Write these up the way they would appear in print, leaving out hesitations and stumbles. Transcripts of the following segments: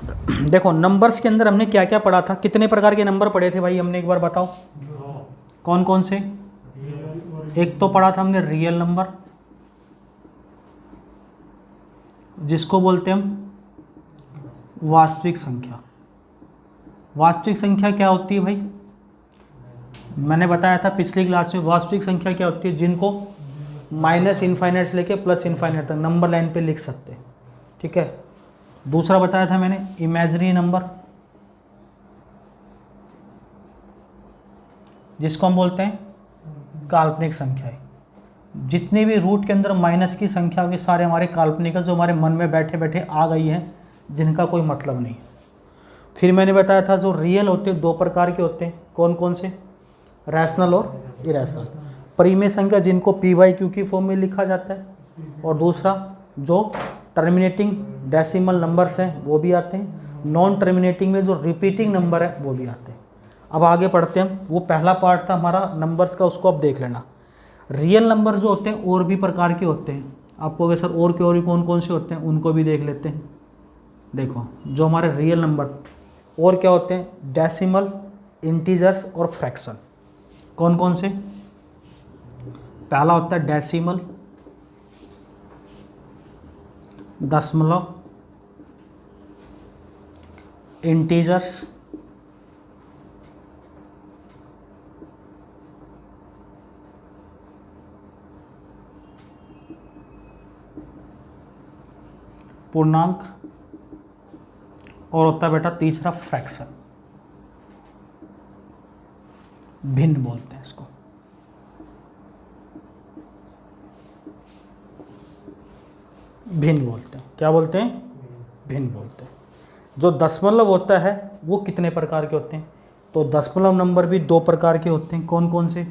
देखो नंबर्स के अंदर हमने क्या क्या पढ़ा था, कितने प्रकार के नंबर पढ़े थे भाई हमने, एक बार बताओ कौन कौन से। एक तो पढ़ा था हमने रियल नंबर, जिसको बोलते हैं हम वास्तविक संख्या। वास्तविक संख्या क्या होती है भाई, मैंने बताया था पिछली क्लास में, वास्तविक संख्या क्या होती है जिनको माइनस इनफाइनाइट से लेके प्लस इनफाइनाइट तक नंबर लाइन पे लिख सकते हैं, ठीक है। दूसरा बताया था मैंने इमेजिनरी नंबर, जिसको हम बोलते हैं काल्पनिक संख्याएं। जितने भी रूट के अंदर माइनस की संख्या होगी सारे हमारे काल्पनिक है, जो हमारे मन में बैठे बैठे आ गई हैं, जिनका कोई मतलब नहीं। फिर मैंने बताया था जो रियल होते हैं दो प्रकार के होते हैं, कौन कौन से, रैशनल और इरेशनल। परिमेय संख्या जिनको पी बाई क्यू की फॉर्म में लिखा जाता है, और दूसरा जो टर्मिनेटिंग डेसिमल नंबर्स हैं वो भी आते हैं, नॉन टर्मिनेटिंग में जो रिपीटिंग नंबर है वो भी आते हैं। अब आगे पढ़ते हैं, वो पहला पार्ट था हमारा नंबर्स का, उसको अब देख लेना। रियल नंबर जो होते हैं और भी प्रकार के होते हैं, आपको अगर सर और के और भी कौन कौन से होते हैं उनको भी देख लेते हैं। देखो जो हमारे रियल नंबर और क्या होते हैं, डेसिमल, इंटीजर्स और फ्रैक्शन। कौन कौन से, पहला होता है डेसिमल, दशमलव, इंटीजर्स, पूर्णांक, और होता है बेटा तीसरा फ्रैक्शन, भिन्न बोलते हैं इसको। भिन्न बोलते हैं, क्या बोलते हैं, भिन्न बोलते हैं। जो दशमलव होता है वो कितने प्रकार के होते हैं, तो दशमलव नंबर भी दो प्रकार के होते हैं, कौन कौन से,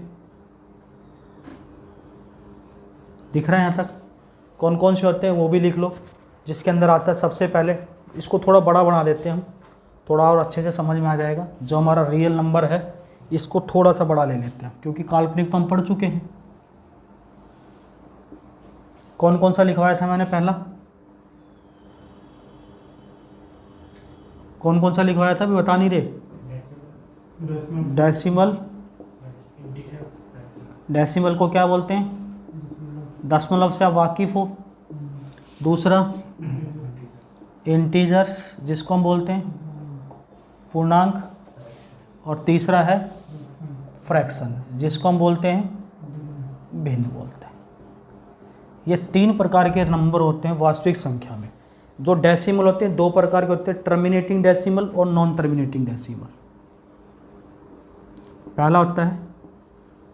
दिख रहा है यहाँ तक, कौन कौन से होते हैं वो भी लिख लो। जिसके अंदर आता है सबसे पहले, इसको थोड़ा बड़ा बना देते हैं हम, थोड़ा और अच्छे से समझ में आ जाएगा। जो हमारा रियल नंबर है इसको थोड़ा सा बड़ा ले लेते हैं, क्योंकि काल्पनिक तो हम पढ़ चुके हैं। कौन कौन सा लिखवाया था मैंने पहला, कौन कौन सा लिखवाया था, भी बता नहीं रहे। डेसिमल, डेसिमल को क्या बोलते हैं, दशमलव से आप वाकिफ हो। दूसरा इंटीजर्स, जिसको हम बोलते हैं पूर्णांक, और तीसरा है फ्रैक्शन, जिसको हम बोलते हैं भिन्न बोलते हैं। ये तीन प्रकार के नंबर होते हैं वास्तविक संख्या में। जो डेसिमल होते हैं दो प्रकार के होते हैं, टर्मिनेटिंग डेसिमल और नॉन टर्मिनेटिंग डेसिमल। पहला होता है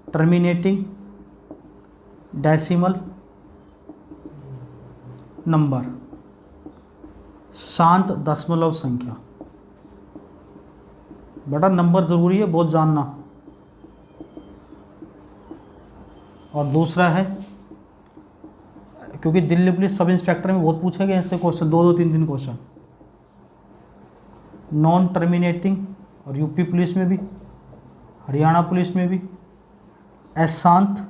टर्मिनेटिंग डेसिमल नंबर, शांत दशमलव संख्या। बड़ा नंबर ज़रूरी है बहुत जानना। और दूसरा है, क्योंकि दिल्ली पुलिस सब इंस्पेक्टर में बहुत पूछे गए ऐसे क्वेश्चन, दो दो तीन तीन क्वेश्चन, नॉन टर्मिनेटिंग, और यूपी पुलिस में भी, हरियाणा पुलिस में भी, अशांत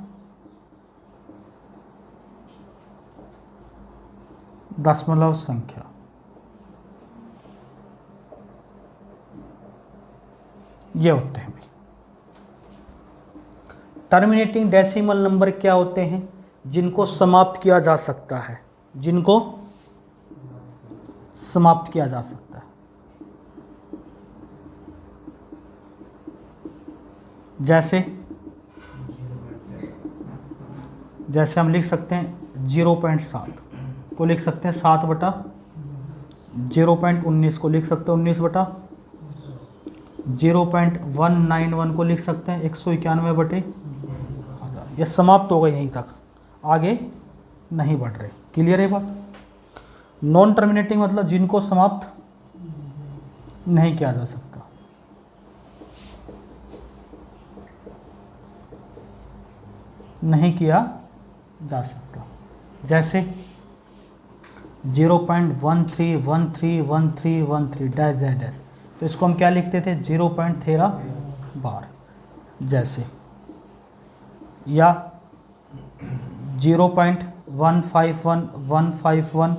दशमलव संख्या। ये होते हैं भाई। टर्मिनेटिंग डेसिमल नंबर क्या होते हैं, जिनको समाप्त किया जा सकता है, जिनको समाप्त किया जा सकता है। जैसे हम लिख सकते हैं 0.7 को लिख सकते हैं 7 बटा 0.19 को लिख सकते हैं 19 बटा 0.191 को लिख सकते हैं 191 बटे 1000। ये समाप्त हो गए यहीं तक, आगे नहीं बढ़ रहे। क्लियर है बात। नॉन टर्मिनेटिंग मतलब जिनको समाप्त नहीं किया जा सकता। नहीं किया जा सकता। जैसे 0.13131313 डैश डैश डैश, तो इसको हम क्या लिखते थे 0.13 बार। जैसे या 0.151151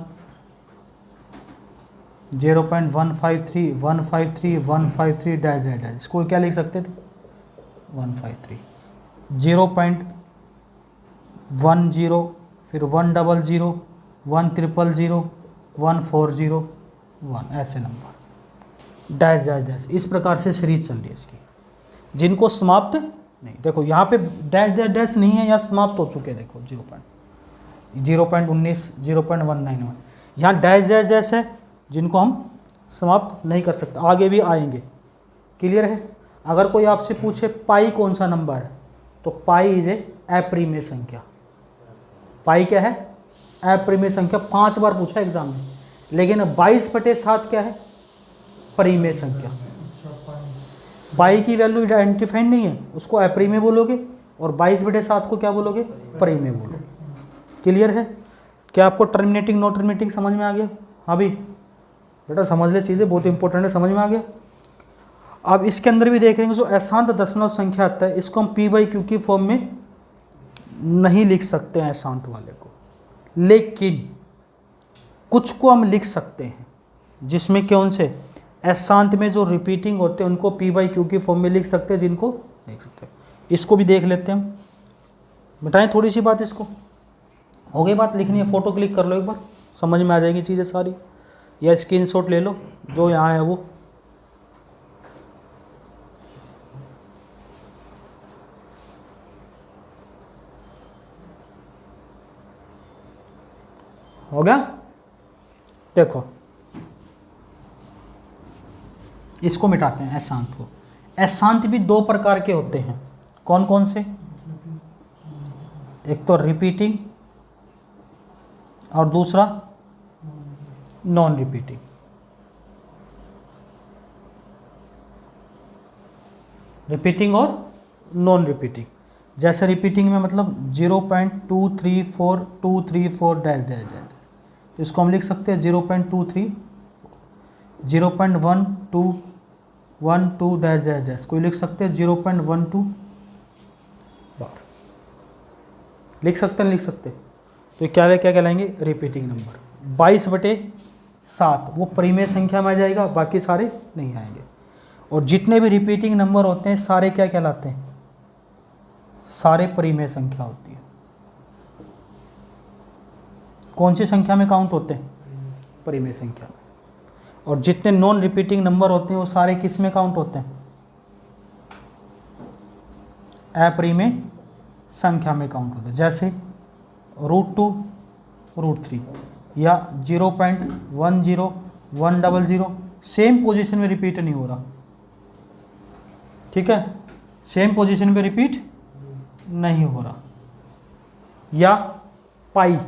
0.153 153 153 डैश डैश डैश, इसको क्या लिख सकते थे 153, 0.10 फिर 100 100 1401 ऐसे नंबर डैश डैश डैश, इस प्रकार से सीरीज चल रही है इसकी, जिनको समाप्त नहीं, देखो यहाँ पे डैश डैश डैश नहीं है, यहाँ समाप्त हो चुके हैं, देखो 0.19 0.191, यहाँ डैश डैश डैश है जिनको हम समाप्त नहीं कर सकते, आगे भी आएंगे। क्लियर है। अगर कोई आपसे पूछे पाई कौन सा नंबर है, तो पाई इज ए अप्रिमेय संख्या। पाई क्या है? अप्रिमेय संख्या। 5 बार पूछा एग्जाम में, लेकिन 22/7 क्या है? परिमेय संख्या। पाई की वैल्यू आइडेंटिफाइड नहीं है, उसको अप्रिमेय बोलोगे, और 22/7 को क्या बोलोगे? परिमेय बोलोगे। क्लियर है। क्या आपको टर्मिनेटिंग नॉन टर्मिनेटिंग समझ में आ गया? हाँ भी बेटा समझ ले, चीज़ें बहुत इंपॉर्टेंट है, समझ में आ गया। अब इसके अंदर भी देख लेंगे, जो अशांत दशमलव संख्या आता है, इसको हम p/q की फॉर्म में नहीं लिख सकते हैं अशांत वाले को, लेकिन कुछ को हम लिख सकते हैं, जिसमें कौन से अशांत में जो रिपीटिंग होते हैं उनको p/q की फॉर्म में लिख सकते हैं, जिनको लिख सकते हैं। इसको भी देख लेते हैं हम, बताएं थोड़ी सी बात। इसको हो गई बात, लिखनी है, फोटो क्लिक कर लो एक बार, समझ में आ जाएगी चीज़ें सारी, या स्क्रीनशॉट ले लो जो यहाँ है वो। हो गया। देखो इसको मिटाते हैं अशांत को। अशांत भी 2 प्रकार के होते हैं, कौन कौन से? एक तो रिपीटिंग और दूसरा नॉन रिपीटिंग। रिपीटिंग और नॉन रिपीटिंग। जैसे रिपीटिंग में मतलब 0.234234 डैश डैश डैश, इसको हम लिख सकते हैं 0.23 0.1212 डैश डैश डैश, कोई लिख सकते हैं 0.12 बार, लिख सकते हैं, लिख सकते। तो क्या कहलाएंगे? Repeating number. 22/7 वो परिमेय संख्या में आ जाएगा, बाकी सारे नहीं आएंगे। और जितने भी रिपीटिंग नंबर होते हैं सारे क्या कहलाते हैं? सारे परिमेय संख्या होती है। कौन सी संख्या में काउंट होते हैं? परिमेय संख्या में। और जितने नॉन रिपीटिंग नंबर होते हैं वो सारे किस में काउंट होते हैं? अपरिमेय संख्या में काउंट होते हैं। जैसे √2 √3 या 0.10 100, सेम पोजीशन में रिपीट नहीं हो रहा, ठीक है, सेम पोजीशन पे रिपीट नहीं हो रहा। या पाई,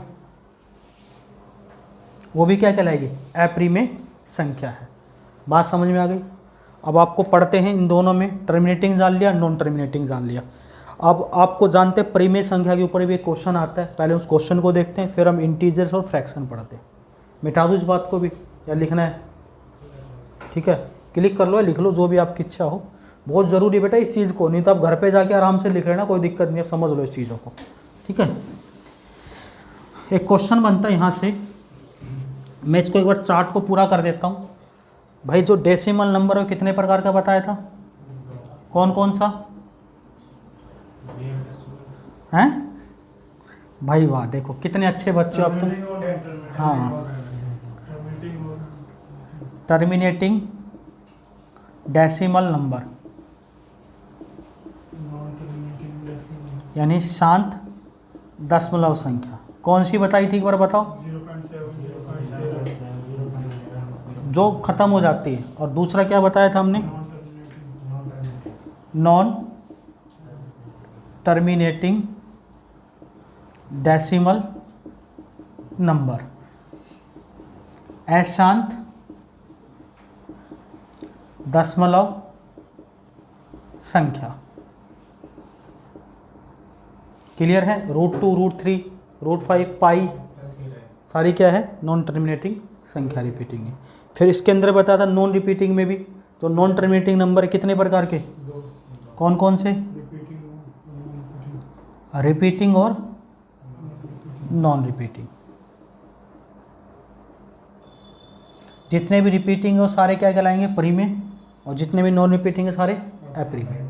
वो भी क्या कहलाएगी? अपरिमेय संख्या है। बात समझ में आ गई। अब आपको पढ़ते हैं इन दोनों में, टर्मिनेटिंग जान लिया, नॉन टर्मिनेटिंग जान लिया। अब आपको जानते हैं परिमेय संख्या के ऊपर भी एक क्वेश्चन आता है, पहले उस क्वेश्चन को देखते हैं, फिर हम इंटीजर्स और फ्रैक्शन पढ़ते हैं। मिटा दूँ इस बात को भी या लिखना है? ठीक है, क्लिक कर लो, लिख लो, जो भी आपकी इच्छा हो। बहुत ज़रूरी बेटा इस चीज़ को, नहीं तो आप घर पे जाके आराम से लिख लेना, कोई दिक्कत नहीं है, समझ लो इस चीज़ों को। ठीक है, एक क्वेश्चन बनता है यहाँ से, मैं इसको एक बार चार्ट को पूरा कर देता हूँ। भाई जो डेसिमल नंबर है कितने प्रकार का बताया था? कौन कौन सा हैं भाई? वाह, देखो कितने अच्छे बच्चे आप तो। हाँ, टर्मिनेटिंग डेसिमल नंबर यानी शांत दशमलव संख्या। कौन सी बताई थी एक बार बताओ? जो ख़त्म हो जाती है। और दूसरा क्या बताया था हमने? नॉन टर्मिनेटिंग डेसिमल नंबर, अशांत दशमलव संख्या। क्लियर है? √2 √3 √5 पाई सारी क्या है? नॉन टर्मिनेटिंग संख्या, रिपीटिंग है। फिर इसके अंदर बताया था नॉन रिपीटिंग में भी, तो नॉन टर्मिनेटिंग नंबर कितने प्रकार के? कौन कौन से? रिपीटिंग और नॉन रिपीटिंग। जितने भी रिपीटिंग है वो सारे क्या कहलाएंगे, परिमेय, और जितने भी नॉन रिपीटिंग है सारे अपरिमेय।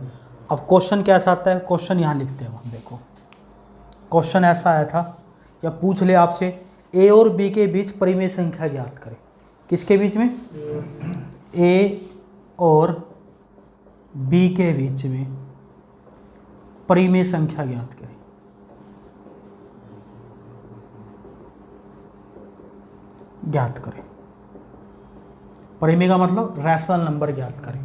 अब क्वेश्चन कैसा आता है, क्वेश्चन यहाँ लिखते हैं हम। देखो क्वेश्चन ऐसा आया था, या पूछ ले आपसे ए और बी के बीच परिमेय संख्या ज्ञात करें। किसके बीच में, ए और बी के बीच में परिमेय संख्या ज्ञात करें। ज्ञात करें, परिमेय का मतलब रैशनल नंबर ज्ञात करें।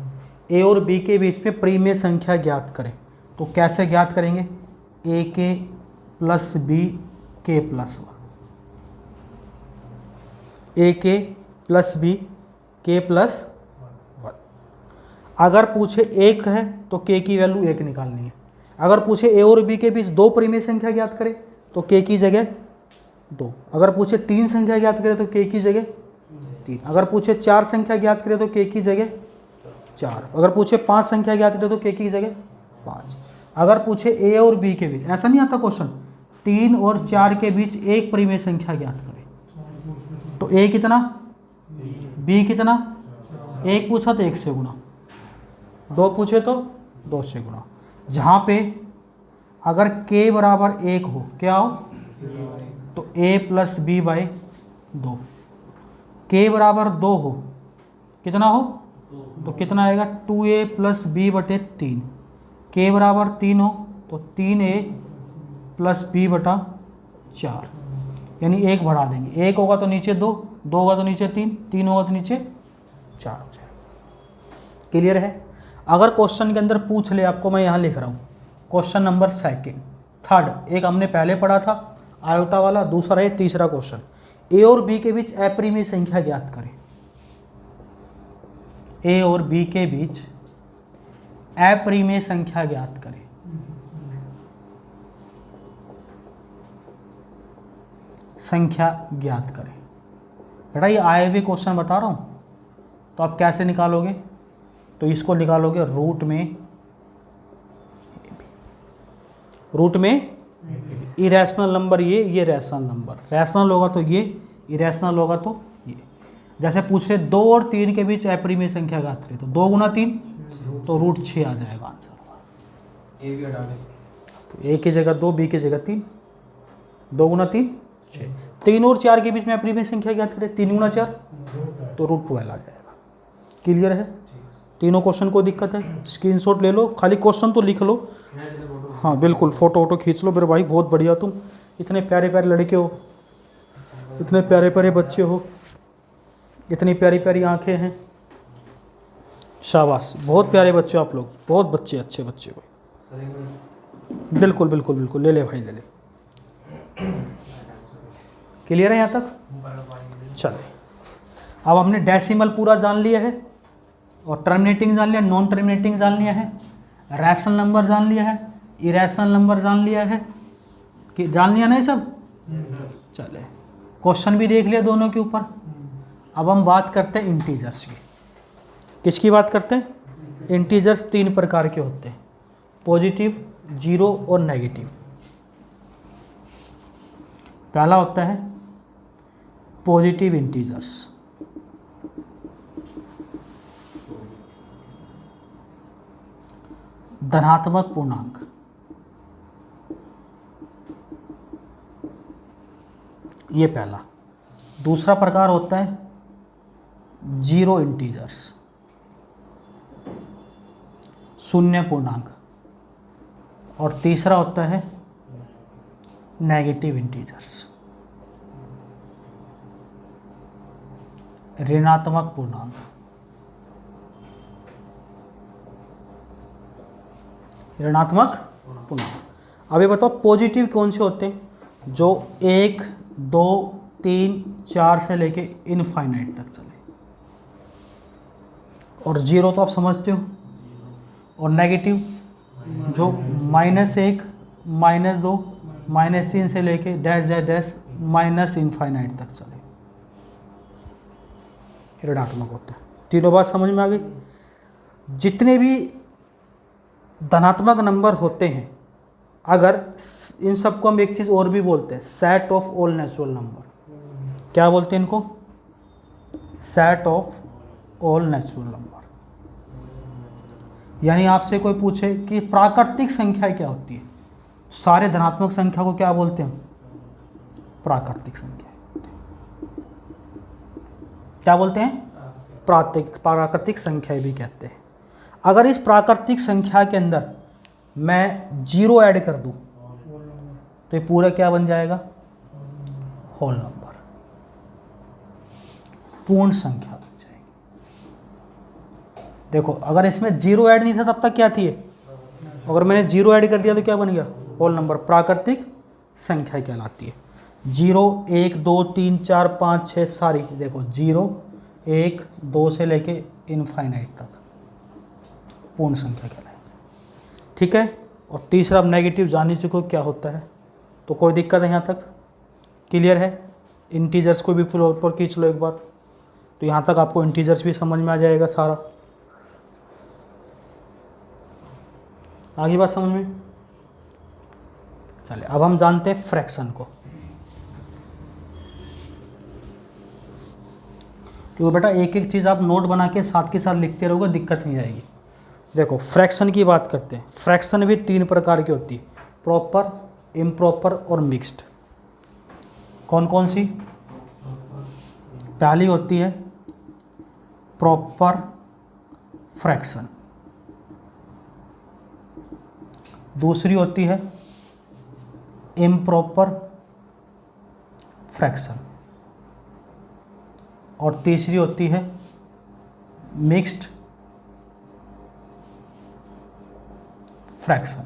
ए और बी के बीच में परिमेय संख्या ज्ञात करें, तो कैसे ज्ञात करेंगे, ए के प्लस बी के प्लस वन, ए के प्लस बी के प्लस वन। अगर पूछे एक है तो के की वैल्यू एक निकालनी है। अगर पूछे ए और बी के बीच दो परिमेय संख्या ज्ञात करें तो के की जगह दो। अगर पूछे तीन संख्या ज्ञात करें तो के की जगह तीन। अगर पूछे चार संख्या ज्ञात करें तो के की जगह चार। अगर पूछे पांच संख्या ज्ञात करें तो के की जगह पाँच। अगर पूछे ए और बी के बीच, ऐसा नहीं आता क्वेश्चन, तीन और चार के बीच एक परिमेय संख्या ज्ञात करें, तो ए कितना, बी कितना, एक पूछा तो एक से गुणा, दो पूछे तो दो से गुणा। जहाँ पे अगर k बराबर एक हो, क्या हो, तो a प्लस बी बाई दो। k बराबर दो हो, कितना हो, तो कितना आएगा, 2a प्लस बी बटे तीन। k बराबर तीन हो तो 3a प्लस बी बटा चार, यानी एक बढ़ा देंगे। एक होगा तो नीचे दो, दो होगा तो नीचे तीन, तीन होगा तो नीचे चार हो जाएगा। क्लियर है। अगर क्वेश्चन के अंदर पूछ ले आपको, मैं यहाँ लिख रहा हूँ क्वेश्चन नंबर थर्ड, एक हमने पहले पढ़ा था आयोटा वाला, दूसरा है तीसरा क्वेश्चन, ए और बी के बीच अपरिमेय संख्या ज्ञात करें। ए और बी के बीच अपरिमेय संख्या ज्ञात करें। संख्या ज्ञात करें। बेटा ये आए हुए क्वेश्चन बता रहा हूँ, तो आप कैसे निकालोगे, तो इसको निकालोगे रूट में इरेशनल नंबर ये रैशनल नंबर, रैशनल होगा तो ये, इरेशनल होगा तो ये। जैसे पूछ रहे 2 और 3 के बीच अपरिमेय संख्या ज्ञात करें, तो 2 गुना 3 तो रूट 6 आ जाएगा आंसर। ए भी हटा दें, तो ए की जगह 2, बी की जगह 3, 2 गुना 3 6। 3 और 4 के बीच में अपरिमेय संख्या ज्ञात करें, 3 गुना 4 तो रूट 12 आ जाएगा। क्लियर है। तीनों क्वेश्चन को दिक्कत है, स्क्रीनशॉट ले लो, खाली क्वेश्चन तो लिख लो। हाँ बिल्कुल, फोटो वोटो खींच लो मेरे भाई, बहुत बढ़िया, तुम इतने प्यारे प्यारे लड़के हो, इतने प्यारे प्यारे बच्चे हो, इतनी प्यारी प्यारी आंखें हैं, शाबाश, बहुत प्यारे बच्चे आप लोग, बहुत बच्चे, अच्छे बच्चे भाई। बिल्कुल बिल्कुल बिल्कुल, ले ले भाई ले ले। क्लियर है यहाँ तक। चले, अब हमने डेसिमल पूरा जान लिया है, और टर्मिनेटिंग जान लिया, नॉन टर्मिनेटिंग जान लिया है, रैशनल नंबर जान लिया है, इरेशनल नंबर जान लिया है, कि जान लिया ना ये सब। चले, क्वेश्चन भी देख लिया दोनों के ऊपर। अब हम बात करते हैं इंटीजर्स की। किसकी बात करते हैं, इंटीजर्स 3 प्रकार के होते हैं, पॉजिटिव, जीरो और नेगेटिव। पहला होता है पॉजिटिव इंटीजर्स, धनात्मक पूर्णांक। ये पहला। दूसरा प्रकार होता है जीरो इंटीजर्स, शून्य पूर्णांक। और तीसरा होता है नेगेटिव इंटीजर्स, ऋणात्मक पूर्णांक। ऋणात्मक पूर्णांक। अभी बताओ पॉजिटिव कौन से होते हैं, जो 1, 2, 3, 4 से लेके इनफाइनाइट तक चले। और जीरो तो आप समझते हो। और नेगेटिव जो -1, -2, -3 से लेके dash dash dash minus infinite तक चले, ऋणात्मक होता है। तीनों बात समझ में आ गई। जितने भी धनात्मक नंबर होते हैं, अगर इन सबको हम एक चीज़ और भी बोलते हैं, set of all natural number. क्या बोलते हैं इनको, set of all natural number. यानी आपसे कोई पूछे कि प्राकृतिक संख्या क्या होती है, सारे धनात्मक संख्या को क्या बोलते हैं? प्राकृतिक संख्या। क्या बोलते हैं? प्राकृतिक संख्या भी कहते हैं। अगर इस प्राकृतिक संख्या के अंदर मैं 0 ऐड कर दूं तो ये पूरा क्या बन जाएगा? होल नंबर, पूर्ण संख्या बन जाएगी। देखो अगर इसमें 0 ऐड नहीं था तब तक क्या थी? अगर मैंने 0 ऐड कर दिया तो क्या बन गया? होल नंबर, प्राकृतिक संख्या कहलाती है। 0 1 2 3 4 5 6 सारी देखो 0 1 2 से लेके इनफाइनाइट तक पूर्ण संख्या कहलाएगी। ठीक है। और तीसरा, अब नेगेटिव जान ही चुको क्या होता है, तो कोई दिक्कत है यहाँ तक? क्लियर है? इंटीजर्स को भी फ्लोर पर खींच लो एक बार, तो यहाँ तक आपको इंटीजर्स भी समझ में आ जाएगा सारा। आगे बात समझ में? चलिए अब हम जानते हैं फ्रैक्शन को। तो बेटा एक एक चीज़ आप नोट बना के साथ के साथ लिखते रहोगे, दिक्कत नहीं आएगी। देखो फ्रैक्शन की बात करते हैं। फ्रैक्शन भी 3 प्रकार की होती है, प्रॉपर, इम्प्रॉपर और मिक्स्ड। कौन कौन सी? पहली होती है प्रॉपर फ्रैक्शन, दूसरी होती है इम्प्रॉपर फ्रैक्शन और तीसरी होती है मिक्स्ड फ्रैक्शन।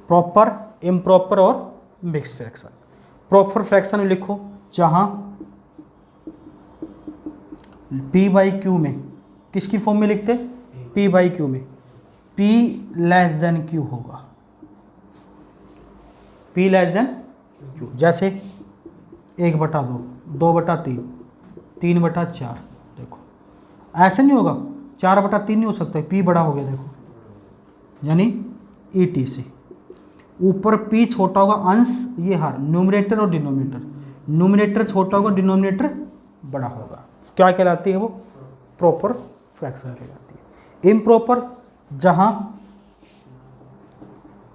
प्रॉपर, इम्प्रॉपर और मिक्स्ड फ्रैक्शन। प्रॉपर फ्रैक्शन में लिखो जहां p/q में, किसकी फॉर्म में लिखते? p/q में p लेस देन q होगा, p लेस देन q। जैसे 1/2, 2/3, 3/4। देखो ऐसे नहीं होगा, 4/3 नहीं हो सकता, p बड़ा हो गया देखो, यानी ETC। ऊपर p छोटा होगा, अंश ये हर न्यूमरेटर और डिनोमिनेटर, न्यूमरेटर छोटा होगा, डिनोमिनेटर बड़ा होगा। क्या कहलाती है वो? प्रॉपर फ्रैक्शन कहलाती है। इम्प्रॉपर जहां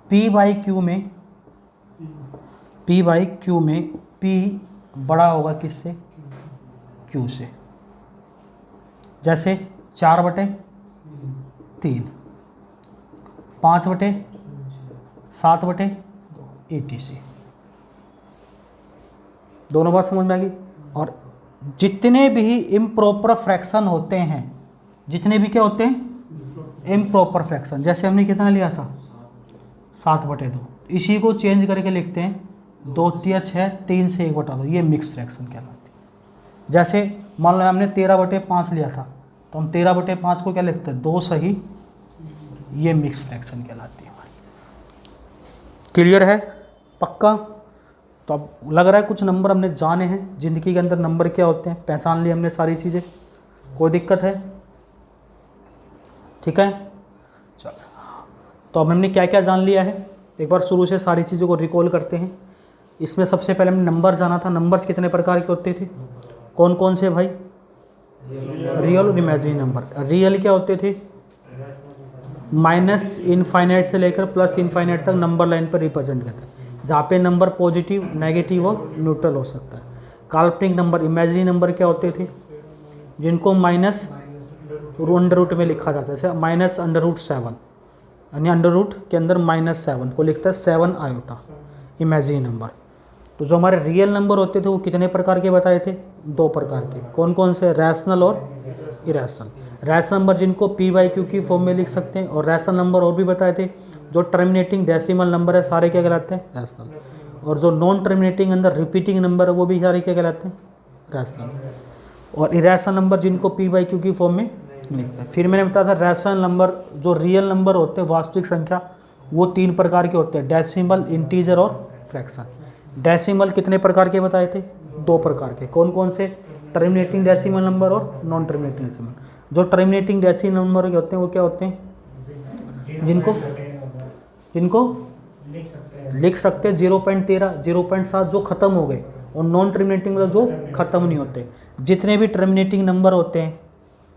p/q में p बड़ा होगा किससे? q से। जैसे 4/3, 5/7/2 ETC। दोनों बात समझ में आ गई। और जितने भी इम्प्रॉपर फ्रैक्शन होते हैं, जितने भी क्या होते हैं? Improper fraction. जैसे हमने कितना लिया था? 7/2। इसी को चेंज करके लिखते हैं 2 3 6, 3 से 1/2। ये मिक्स फ्रैक्शन कहलाती है। जैसे मान लो हमने 13/5 लिया था, तो हम 13/5 को क्या लिखते हैं? 2 सही, ये मिक्स फ्रैक्शन कहलाती है हमारी। क्लियर है? पक्का? तो अब लग रहा है कुछ नंबर हमने जाने हैं, ज़िंदगी के अंदर नंबर क्या होते हैं पहचान ली हमने सारी चीज़ें। कोई दिक्कत है? ठीक है। चलो तो अब हमने क्या क्या जान लिया है, एक बार शुरू से सारी चीज़ों को रिकॉल करते हैं। इसमें सबसे पहले हमने नंबर जाना था। नंबर्स कितने प्रकार के होते थे? कौन कौन से भाई? रियल और इमेजिनरी नंबर। रियल क्या होते थे? -इनफाइनाइट से लेकर +इनफाइनाइट तक नंबर लाइन पर रिप्रेजेंट करते हैं, जहाँ पे नंबर पॉजिटिव, नेगेटिव और न्यूट्रल हो सकता है। काल्पनिक नंबर, इमेजिनरी नंबर क्या होते थे? जिनको माइनस अंडर रूट में लिखा जाता है, जैसे -√7, यानी अंडर रूट के अंदर -7 को लिखता है 7 आयोटा, इमेजिनरी नंबर। तो जो हमारे रियल नंबर होते थे वो कितने प्रकार के बताए थे? 2 प्रकार के। कौन कौन से? रैशनल और इरेशनल। रैशनल नंबर जिनको p/q की फॉर्म में लिख सकते हैं, और रैशनल नंबर और भी बताए थे जो टर्मिनेटिंग डेसिमल नंबर है, सारे क्या कहलाते हैं? रैशनल। और जो नॉन टर्मिनेटिंग अंदर रिपीटिंग नंबर है वो भी सारे क्या कहलाते हैं? रैशनल। और इरेशनल नंबर जिनको p/q की फॉर्म में लिखता है। फिर मैंने बताया था रैशनल नंबर, जो रियल नंबर होते हैं, वास्तविक संख्या, वो 3 प्रकार के होते हैं, डेसिमल, इंटीजर और फ्रैक्शन। डेसिमल कितने प्रकार के बताए थे? 2 प्रकार के। कौन कौन से? टर्मिनेटिंग डेसिमल नंबर और नॉन टर्मिनेटिंग डेसिमल। जो टर्मिनेटिंग डेसिमल नंबर के होते हैं वो क्या होते हैं? जिनको लिख सकते हैं 0.13, 0.7 जो ख़त्म हो गए, और नॉन टर्मिनेटिंग मतलब जो ख़त्म नहीं होते। जितने भी टर्मिनेटिंग नंबर होते हैं,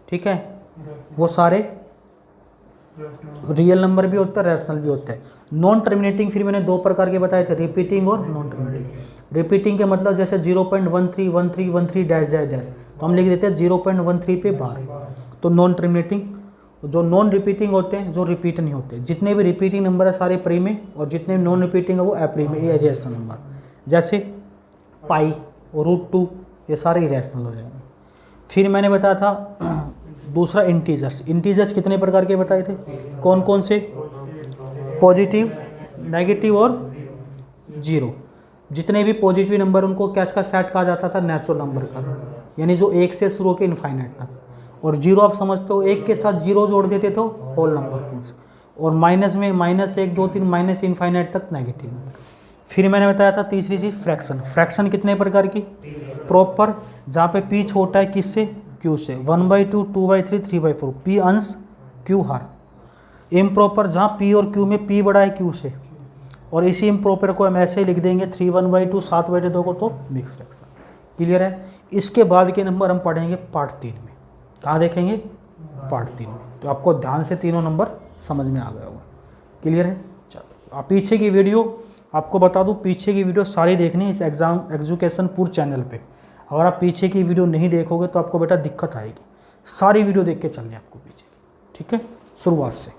ठीक है, वो सारे रियल नंबर भी होता है, रैशनल भी होता है। नॉन टर्मिनेटिंग फिर मैंने दो प्रकार के बताए थे, रिपीटिंग और नॉन टर्मिनेटिंग। रिपीटिंग के मतलब जैसे 0.131313 डैश डैश डैश, तो हम लिख देते हैं 0.13 पे बार। तो नॉन टर्मिनेटिंग, जो नॉन रिपीटिंग होते हैं, जो रिपीट नहीं होते। जितने भी रिपीटिंग नंबर है सारे प्री में, और जितने भी नॉन रिपीटिंग है वो एप्री में, ये रैशनल नंबर। जैसे पाई और √2 ये सारे इरेशनल हो जाएंगे। फिर मैंने बताया था दूसरा इंटीजर्स। इंटीजर्स कितने प्रकार के बताए थे, कौन कौन से? पॉजिटिव, नेगेटिव और जीरो। जितने भी पॉजिटिव नंबर उनको कैसा सेट कहा जाता था? नेचुरल नंबर का, यानी जो 1 से शुरू होकर इनफाइनाइट तक। और जीरो आप समझते हो, 1 के साथ जीरो जोड़ देते तो होल नंबर। और माइनस में -1 2 3 माइनस इनफाइनाइट तक नेगेटिव नंबर। फिर मैंने बताया था तीसरी चीज़ फ्रैक्शन। फ्रैक्शन कितने प्रकार की? प्रॉपर, जहाँ पे पी छोटा है किससे? क्यू से, 1/2 2/3 3/4, पी अंश क्यू हर। इम्प्रॉपर, जहाँ पी और क्यू में पी बड़ा है क्यू से, और इसी इम्प्रॉपर को हम ऐसे ही लिख देंगे 3 1/2 7/2 को, तो मिक्स फ्रैक्शन। क्लियर है? इसके बाद के नंबर हम पढ़ेंगे पार्ट 3 में। कहाँ देखेंगे? पार्ट 3 में। तो आपको ध्यान से तीनों नंबर समझ में आ गया होगा। क्लियर है? चलो, आप पीछे की वीडियो, आपको बता दूं, पीछे की वीडियो सारी देखनी है इस एजुकेशन पूर्ण चैनल पे। अगर आप पीछे की वीडियो नहीं देखोगे तो आपको बेटा दिक्कत आएगी। सारी वीडियो देख के चलनी है आपको पीछे, ठीक है, शुरुआत से।